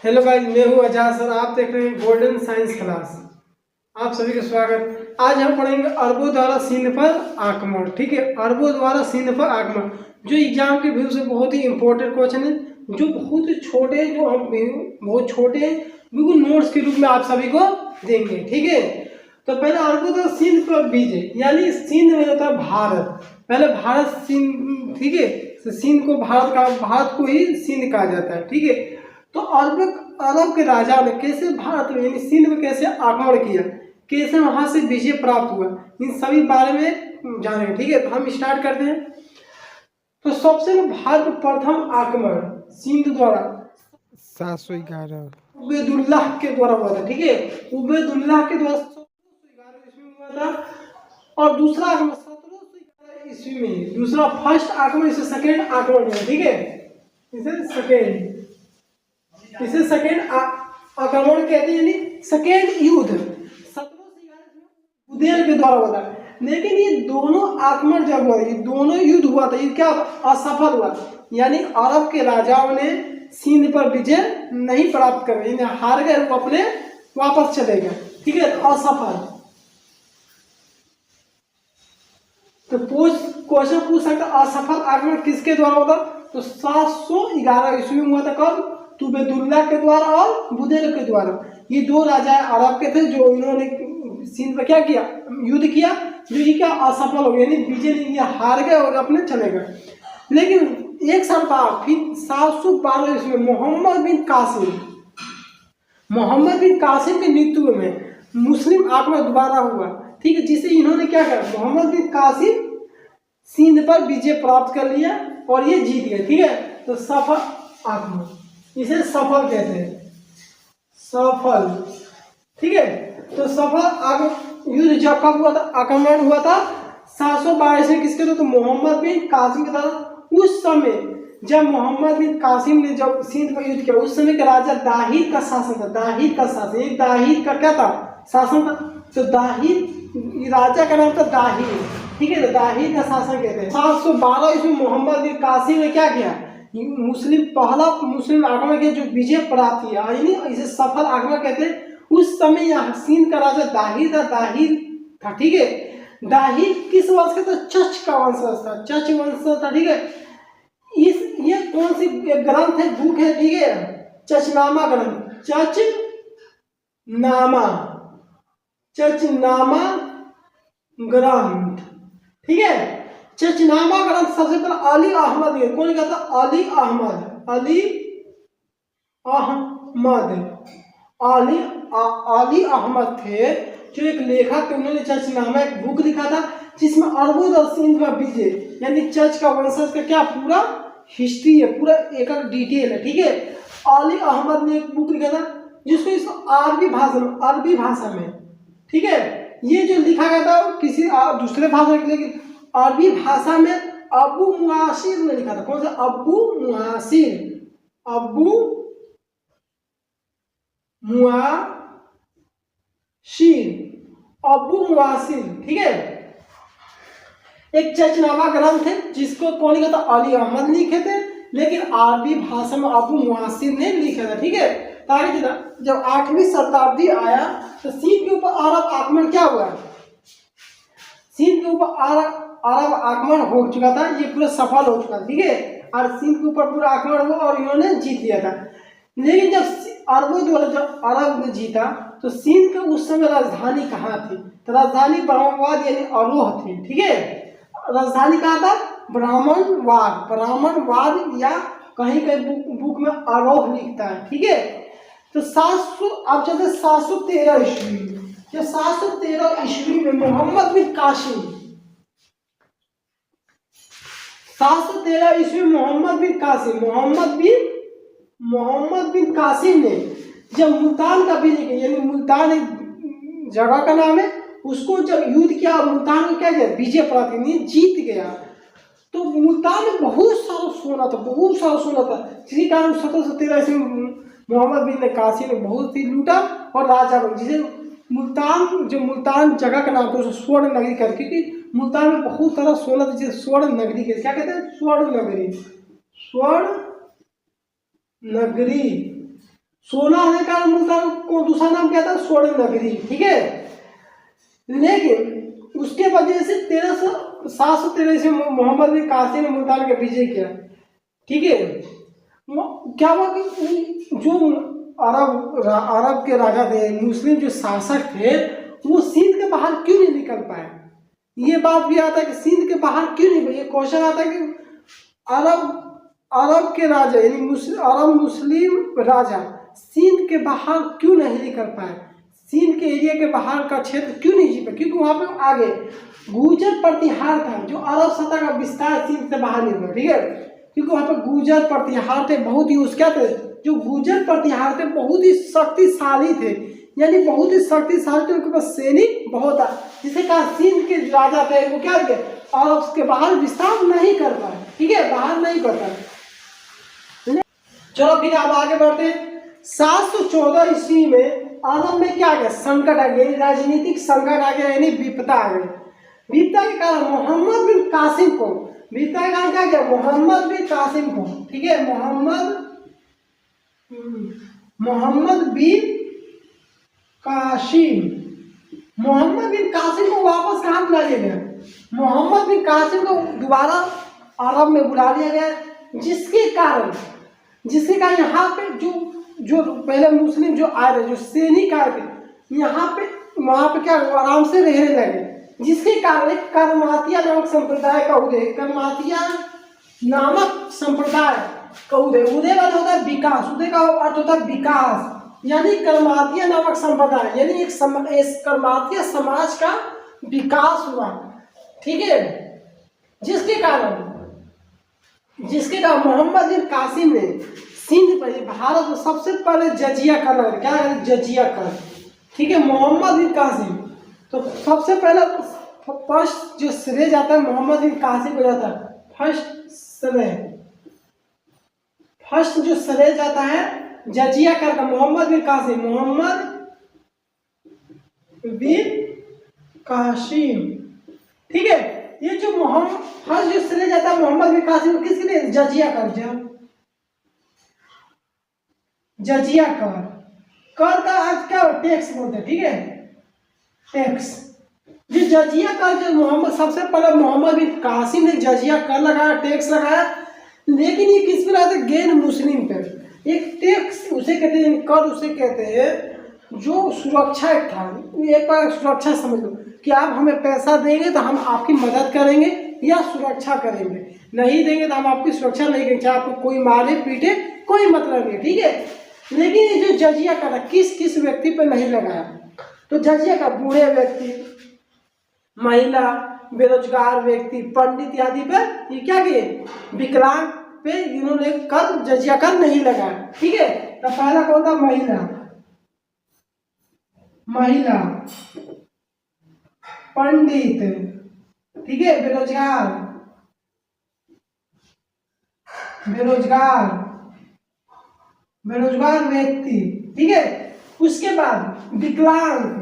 Hello guys, मैं हूँ Ajaz sir. आप देख रहे हैं गोल्डन साइंस क्लास। आप सभी का स्वागत। आज हम पढ़ेंगे अरबों द्वारा सिंध पर आक्रमण। ठीक है, अरबों द्वारा सिंध पर आक्रमण जो एग्जाम के व्यू से बहुत ही इंपॉर्टेंट क्वेश्चन है, जो बहुत छोटे, जो हम बहुत छोटे हैं, बिल्कुल नोट्स के रूप में आप सभी को देंगे। ठीक है, तो पहले अरबों द्वारा सिंध पर बीजे, यानी सिंध में होता है भारत। पहले भारत सिंध, ठीक है, तो सिंध को भारत को ही सिंध कहा जाता है। ठीक है, तो अरब के राजा ने कैसे भारत में यानी सिंध में कैसे आक्रमण किया, कैसे वहां से विजय प्राप्त हुआ, इन सभी बारे में जानेंगे। ठीक है, तो हम स्टार्ट करते हैं। तो सबसे भारत में प्रथम आक्रमण सिंध द्वारा 711 उबैदुल्लाह के द्वारा हुआ था। ठीक है, उबैदुल्लाह के द्वारा 1711 ईस्वी में हुआ था। और दूसरा आक्रमण 1711 ईस्वी में, दूसरा फर्स्ट आक्रमण, इसे सेकेंड आक्रमण है। ठीक है, इसे सेकेंड आक्रमण कहते हैं, यानी सेकेंड युद्ध 1711 बुदेल के द्वारा हुआ था। लेकिन ये दोनों आक्रमण जब हुआ, ये दोनों युद्ध हुआ था, ये क्या असफल हुआ, यानी अरब के राजाओं ने सिंध पर विजय नहीं प्राप्त कर रहे, हार गए, वो अपने वापस चले गए। ठीक है, तो असफल। तो क्वेश्चन पूछ सकता, असफल आक्रमण किसके द्वारा होता? तो 711 ईस्वी में हुआ था। कब? उबैदुल्लाह के द्वारा और बुदेल के द्वारा। ये दो राजा अरब के थे, जो इन्होंने सिंध पर क्या किया, युद्ध किया, जो ये क्या असफल हो गया, यानी विजय नहीं, हार गए और अपने चले गए। लेकिन एक साल बाद फिर 712 ईस्वी में मोहम्मद बिन कासिम के नेतृत्व में मुस्लिम आक्रमण दोबारा हुआ। ठीक है, जिसे इन्होंने क्या किया, मोहम्मद बिन कासिम सिंध पर विजय प्राप्त कर लिया और ये जीत गए। ठीक है, तो सफल आक्रमण, इसे सफल कहते हैं, सफल। ठीक है, तो सफल युद्ध जब कब हुआ था, आक्रमण हुआ था 712 में, किसके द्वारा? तो मोहम्मद बिन कासिम के द्वारा। उस समय जब मोहम्मद बिन कासिम ने जब सिंध पर युद्ध किया, उस समय का राजा दाहिर का शासन था। दाहिर का क्या था? शासन था। तो दाहिर राजा का नाम था दाहिर। ठीक है, तो दाहिर का शासन कहते हैं। 712 ईस्वी मोहम्मद बिन कासिम ने क्या किया, पहला मुस्लिम आक्रमण किया, जो विजय प्राप्त किया, यानी इसे सफल आक्रमण कहते हैं। उस समय यहाँ सिंध का राजा दाहिर था। ठीक है, दाहिर किस वंश का था? चच का वंशज था, चच वंशज था। ठीक है, ये कौन सी ग्रंथ है, बुक है? ठीक है, चचनामा ग्रंथ, चचनामा ग्रंथ। ठीक है, चचनामा ग्रंथ सबसे पहले अली अहमद, कौन कहता? अली अहमद थे, जो एक लेखक थे। उन्होंने चचनामा एक बुक लिखा था, जिसमें अरबों और सिंध का विजय, यानी चच का वंशज का क्या पूरा हिस्ट्री है, पूरा एक डिटेल है। ठीक है, अली अहमद ने एक बुक लिखा था, जिसको इस अरबी भाषा में, ठीक है, ये जो लिखा गया था किसी दूसरे भाषा के, लेकिन अरबी भाषा में अबू मुआसिर ने लिखा था। कौन सा? अबू मुआसिर। ठीक है, एक चचनामा ग्रंथ है, जिसको कौन लिखा था? अली अहमद लिखे थे, लेकिन अरबी भाषा में अबू मुआसिर ने लिखा था। ठीक है, तारीख जब 8वीं शताब्दी आया, तो सिंध के ऊपर अरब आक्रमण क्या हुआ? सिंध के ऊपर अरब आक्रमण हो चुका था, ये पूरा सफल हो चुका था। ठीक है, और सिंध के ऊपर पूरा आक्रमण हुआ और इन्होंने जीत लिया था। लेकिन जब अरबों द्वारा जब अरब ने जीता, तो सिंध का उस समय राजधानी कहाँ थी? तो राजधानी ब्राह्मणवाद यानी अरोह थी। ठीक है, राजधानी कहाँ था? ब्राह्मणवाद या कहीं कहीं बुक में अरोह लिखता है। ठीक है, तो 700 अब चलते 713 ईस्वी। जब 713 ईस्वी में मोहम्मद बिन कासिम, 713 ईस्वी में मोहम्मद बिन कासिम ने जब मुल्तान का विजय किया, यानी मुल्तान एक जगह का नाम है, उसको जब युद्ध किया, मुल्तान को क्या किया, विजय प्राप्त नहीं, जीत गया। तो मुल्तान में बहुत सारा सोना था, जिसके कारण 1713 ईस्वी में मोहम्मद बिन कासिम ने बहुत ही लूटा और राजा बन, जिसे मुल्तान जगह का नाम था, उसे स्वर्ण नगरी कर, क्योंकि मुल्तान में बहुत सारा सोना था, जिसे स्वर्ण नगरी के क्या कहते हैं? स्वर्ण नगरी। सोना होने का मुल्तान को दूसरा नाम क्या था, स्वर्ण नगरी, ठीक है। लेकिन उसके वजह से 713 में मोहम्मद बिन कासिम ने मुल्तान का विजय किया, ठीक है। क्या हुआ कि जो अरब के राजा थे, मुस्लिम जो शासक थे, वो सिंध के बाहर क्यों नहीं निकल पाए। ये बात भी आता है कि सिंध के बाहर क्यों नहीं, ये क्वेश्चन आता है कि अरब के राजा यानी अरब मुस्लिम राजा सिंध के बाहर क्यों नहीं निकल पाए, सिंध के एरिया के बाहर का क्षेत्र क्यों नहीं जी पाए, क्योंकि वहां पे आगे गुर्जर प्रतिहार था, जो अरब सत्ता का विस्तार सिंध से बाहर नहीं हुआ, ठीक है। क्योंकि वहां पे गुर्जर प्रतिहार थे, बहुत ही क्या थे, जो गुर्जर प्रतिहार थे बहुत ही शक्तिशाली थे, यानी बहुत ही शक्तिशाली थे, उनके पास सैनिक बहुत था, जिसे कहा सिंध के राजा थे वो क्या थे, और उसके बाहर विस्तार नहीं कर पाए, ठीक है, बाहर नहीं कर पाए। चलो फिर आप आगे बढ़ते हैं। 714 ईस्वी में आलम में क्या आ गया, संकट आ गया, राजनीतिक संकट आ गया, यानी विपदा आ गई। विपदा के कारण मोहम्मद बिन कासिम को, विपदा के कारण क्या गया, मोहम्मद बिन कासिम को, ठीक है, मोहम्मद बिन कासिम, मोहम्मद बिन कासिम को वापस कहाँ बुला लिया गया, मोहम्मद बिन कासिम को दोबारा अरब में बुला लिया गया, जिसके कारण यहाँ पे जो पहले मुस्लिम जो आए थे, जो सैनिक आए थे, यहाँ पे वहाँ पे क्या आराम से रहने लगे, जिसके कारण एक करमातिया नामक संप्रदाय का उदय, करमातिया नामक संप्रदाय का उदय, उदय का होता है विकास, उदय का अर्थ होता है विकास, यानी करमातिया नामक संप्रदाय, यानी एक करमातिया समाज का विकास हुआ, ठीक है। जिसके कारण मोहम्मद बिन कासिम ने सिंध पर, भारत में सबसे पहले जजिया कर लगा, क्या है जजिया कर, ठीक है, मोहम्मद बिन कासिम। तो सबसे पहले फर्स्ट जो श्रेय जाता है मोहम्मद बिन कासिम को जाता है, फर्स्ट जो श्रेय जाता है जजिया कर का मोहम्मद बिन कासिम, मोहम्मद बिन कासिम, ठीक है। ये जो फर्स्ट जो श्रेय जाता है मोहम्मद बिन कासिम, किसके लिए, जजिया कर का आज क्या टैक्स बोलते हैं, ठीक है, टैक्स। जो जजिया कर जो सबसे पहले मोहम्मद बिन कासिम ने जजिया कर लगाया, टैक्स लगाया, लेकिन ये किस पे लगाते, गैर मुस्लिम पे। एक टैक्स उसे कहते हैं, कर उसे कहते हैं जो सुरक्षा एक था, एक बार सुरक्षा समझ लो कि आप हमें पैसा देंगे तो हम आपकी मदद करेंगे या सुरक्षा करेंगे, नहीं देंगे तो हम आपकी सुरक्षा नहीं करेंगे, चाहे आपको कोई मारे पीटे कोई मतलब नहीं, ठीक है। लेकिन ये जो जजिया का किस किस व्यक्ति पर नहीं लगाया, तो जजिया का बूढ़े व्यक्ति, महिला, बेरोजगार व्यक्ति, पंडित आदि पर ये क्या किए, विकलांग पे इन्होंने कर जजिया कर नहीं लगाया, ठीक है। तो पहला कौन था, महिला, पंडित, ठीक है, बेरोजगार व्यक्ति, ठीक है। उसके बाद विकलांग,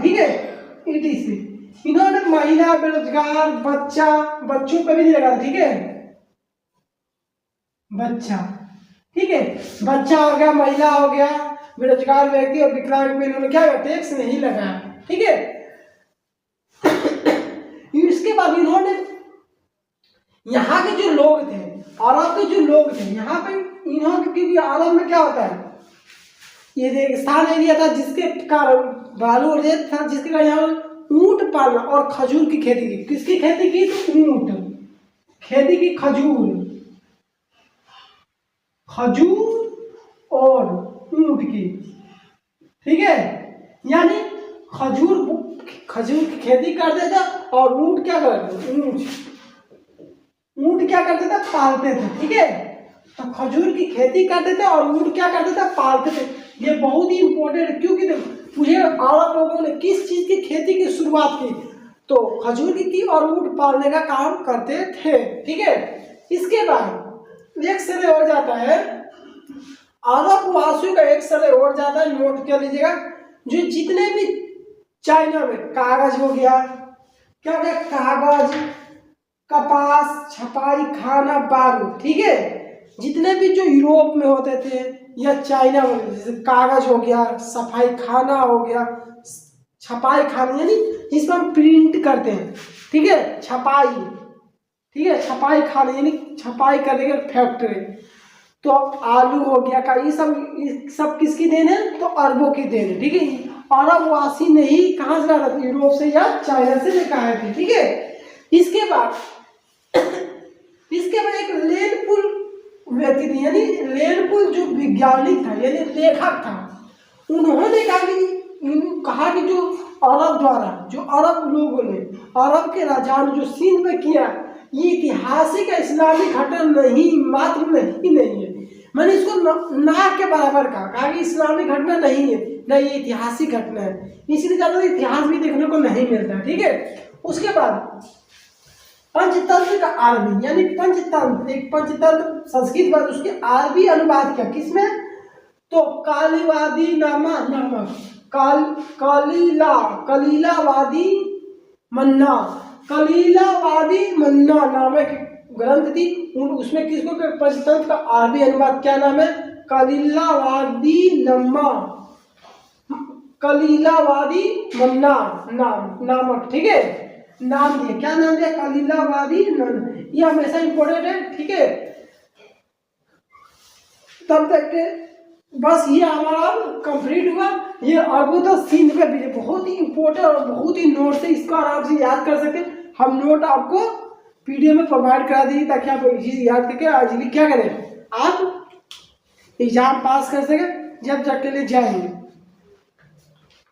ठीक है, ETC। इन्होंने महिला, बेरोजगार, बच्चों पे भी नहीं लगा, ठीक है, ठीक है, बच्चा हो गया, महिला हो गया, बेरोजगार व्यक्ति और विकलांग पे इन्होंने क्या टैक्स नहीं लगाया, ठीक है। इसके बाद इन्होंने यहाँ के जो लोग थे, अरब के जो लोग थे, यहाँ पे इन्होंने, क्योंकि अरब में क्या होता है, ये रेगिस्तान एरिया था, जिसके कारण बालू रेत था, जिसके कारण यहाँ ऊंट पालना और खजूर की खेती की, किसकी खेती की, तो ऊंट खेती की, खजूर और ऊंट की, ठीक है। यानी खजूर की खेती करते थे और ऊंट क्या करते थे, ऊंट क्या करते थे, पालते थे, ठीक है। तो खजूर की खेती करते थे और ऊंट क्या करते थे, पालते थे। ये बहुत ही इंपॉर्टेंट है, क्योंकि मुझे अरब लोगों ने किस चीज की खेती की शुरुआत की, तो खजूर की और ऊंट पालने का काम करते थे, ठीक है। इसके बाद एक श्रेय और जाता है, अरब वासियों का एक श्रेय और जाता है, नोट कर लीजिएगा। जो जितने भी चाइना में कागज हो गया, क्या हो गया, कागज, कपास, छपाई खाना, बारूद, ठीक है। जितने भी जो यूरोप में होते थे या चाइना में, जैसे कागज हो गया, सफाई खाना हो गया, छपाई खाना यानी जिसमें हम प्रिंट करते हैं, ठीक है, छपाई, ठीक है, छपाई खाना यानी छपाई करने के फैक्ट्री। तो आलू हो गया का ये सब किसकी देन है? तो अरबों की देन है, ठीक है। अरब वासी ने ही कहाँ से लाया था? यूरोप से या चाइना से लेकर आए थे, ठीक है। इसके बाद एक लेनपुल व्यक्ति थे, यानी लेनपुल जो वैज्ञानिक था यानी लेखक था, उन्होंने कहा कि जो अरब द्वारा, जो अरब लोगों ने, अरब के राजा ने जो सिंध में किया, ये ऐतिहासिक इस्लामिक घटना नहीं, मात्र नहीं है। मैंने इसको ना के बराबर कहा कि इस्लामिक घटना नहीं है, नहीं ये ऐतिहासिक घटना है, इसलिए ज्यादा इतिहास भी देखने को नहीं मिलता, ठीक है। उसके बाद पंचतंत्र का अरबी यानी पंचतंत्र, एक पंचतंत्र संस्कृत बात, उसके अरबी अनुवाद किया किसमें? तो कालीवादी नामक कलीलावादी मन्ना नामक ग्रंथ थी। उसमें किसको पंचतंत्र का अरबी अनुवाद क्या नाम है? कलीलावादी मन्ना नामक, ठीक है, नाम दिया। क्या नाम दिया? कलीलावादी मन्ना। ये हमेशा इंपॉर्टेंट है, ठीक है। तब तक के बस ये हमारा कंप्लीट हुआ। ये अरबों सिंध पे भी बहुत ही इंपॉर्टेंट और बहुत ही नोट से इसको आराम से याद कर सकते हैं। हम नोट आपको पीडीएफ में प्रोवाइड करा दीजिए ताकि आप चीज याद करके आज क्या करें, आप एग्जाम पास कर सके जब तक के लिए जाएंगे।